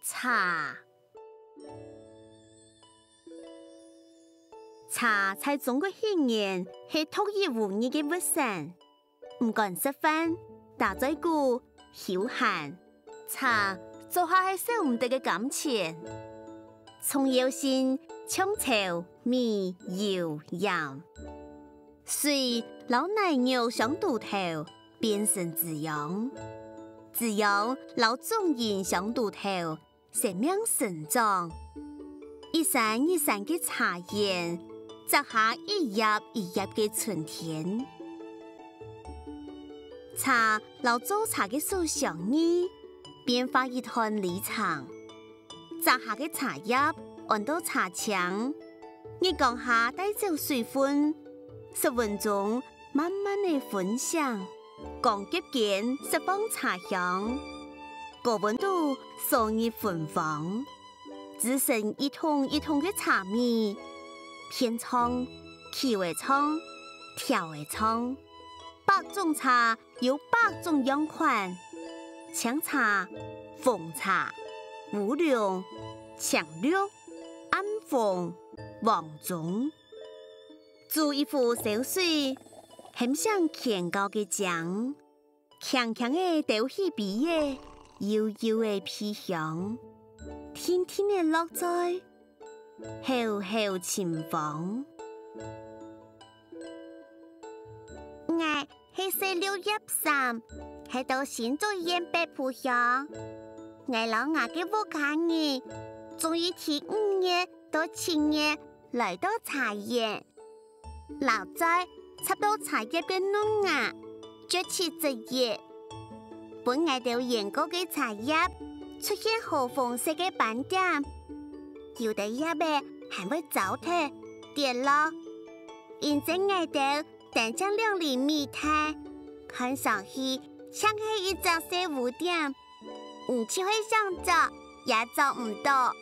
茶。茶在中國現言係獨一無二嘅物產，唔講食飯、打嘴鼓、休閒，茶做下係少唔得嘅感情。從有先청稠米油鹽，水老奶牛上肚頭變成滋養，滋養老眾人上肚頭生命成長。一山一山嘅茶園，摘下一葉一葉嘅春天。茶老做茶嘅手相依，變化一段里程。摘下嘅茶葉按到茶槍，你降下帶走水分，10分鐘慢慢地分享，降急間釋放茶香，高溫度送入芬芳，滋生一桶一桶嘅茶味，偏倉、氣味倉、調味倉，100種茶有100種樣款，青茶、紅茶、烏龍、青綠、暗紅、黃棕，煮一壺小水，很像乾高嘅漿，強強嘅豆氣鼻嘅，幽幽嘅皮香，天天嘅落在，厚厚前方。我係463，喺度先做煙白鋪香。我老牙嘅屋企人，終於喺5月到7月來到茶園，留在插到茶葉嘅嫩芽，捉起枝葉，本我哋研究嘅茶葉出現紅紅色嘅斑點，有啲葉嘅還會糟蹋跌落，因此我哋等將2厘米大，看上去像係一隻小污點。唔似會想做，也做唔到。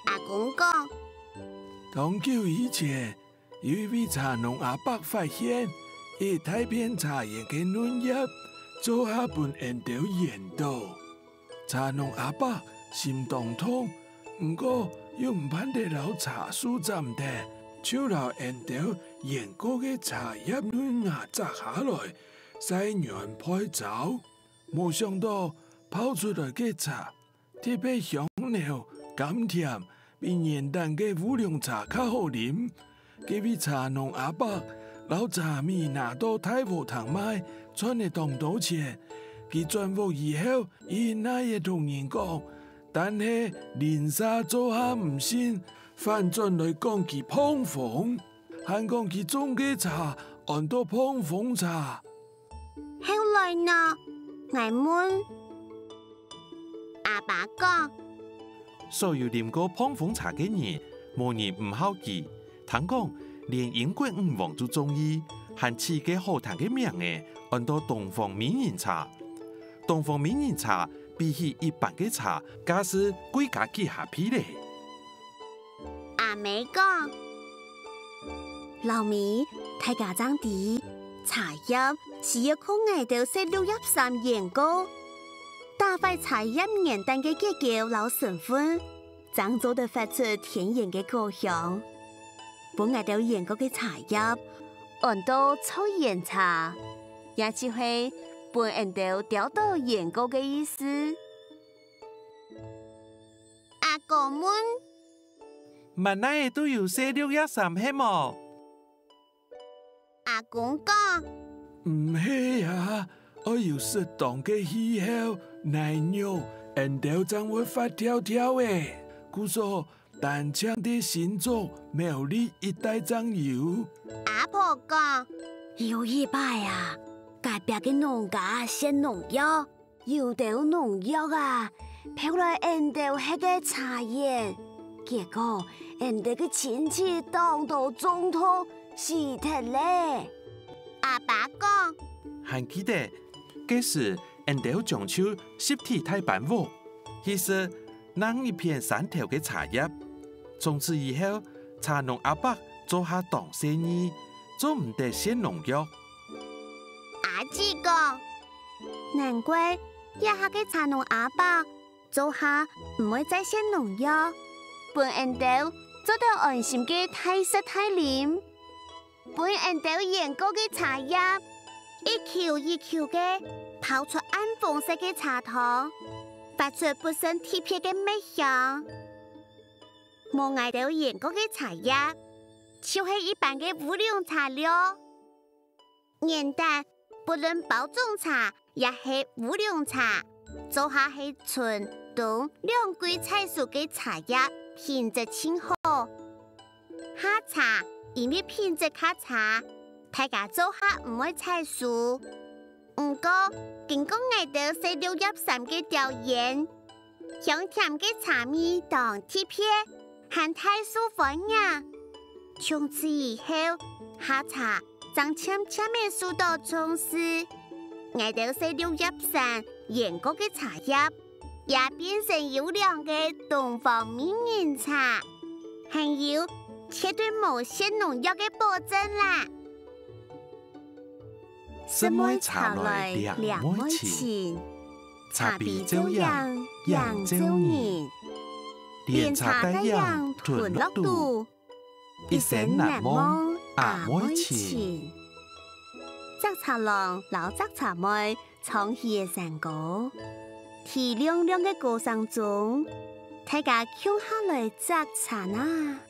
阿公講，當久以前，有一位茶農阿伯發現，一大片茶園嘅嫩葉做下半煙斗研到。茶農阿伯心動痛，不過又唔盼得老茶樹斬得，就留煙斗研過嘅茶葉嫩芽摘下來，曬完配酒。冇想到泡出來嘅茶，特別香濃、甘甜，比現代嘅烏龍茶較好飲。嗰位茶農阿伯老茶米拿到大鑊堂賣，賺嚟當到錢。佢賺貨以後，伊那也同人講，但係連沙做下唔先，反轉來講佢碰風，還講佢種嘅茶按到碰風茶。後來呢？我問阿爸講，所有啉過碰風茶嘅人，無人唔好奇。聽講連英國女王都中意，還起個好聽嘅名嘅，按到東方美人茶。東方美人茶比起一般嘅茶，假是貴價幾下批咧。阿妹講，老米睇家長啲茶葉。是要靠我哋463研究，打敗茶葉年代嘅結構老成分，製造得發出天然嘅果香。本我哋研究嘅茶葉，按到粗鹽茶，也就係本人哋調到研究嘅意思。阿公們，萬那都有463係冇？阿公講。唔係啊，我要適當嘅氣候，奶牛、煙斗將會發跳跳誒。故說單槍的新作，苗栗一帶將有。阿婆講，有一擺啊，隔壁嘅農家獻農藥，有到農藥啊，飄來煙斗迄個茶園，結果煙斗嘅親戚當到總統死脫咧。阿爸講，還記得，嗰時煙斗中秋濕地大辦活，其實那一片山頭嘅茶葉，從此以後，茶農阿伯做下當生意，做唔得獻農藥。阿姊講，難怪一下嘅茶農阿伯做下唔會再寫農藥，本人哋做到安心嘅太食太啉，本人哋研究嘅茶葉，一口一口嘅泡出暗紅色嘅茶湯，發出不勝特別嘅味香。冇嗌到研究嘅茶葉，就係一般嘅烏龍茶了。現代不論包種茶也係烏龍茶，做下係純冬兩季採收嘅茶葉，品質清好。下茶因為品質較差，大家做下唔會採收。不過經過我哋463嘅調研，香甜嘅茶味當特別，很太受歡迎。從此以後，下茶將漸漸地受到重視。我哋463研究嘅茶葉，也變成優良嘅東方名人茶，還有絕對無限農藥嘅保證啦。什麼茶來兩妹情，茶比朝陽揚朝年，連茶帶陽吞落肚，一生難忘阿妹情。摘茶郎老摘茶妹唱起嘅山歌，喺亮亮嘅歌聲中，大家共下來摘茶啊！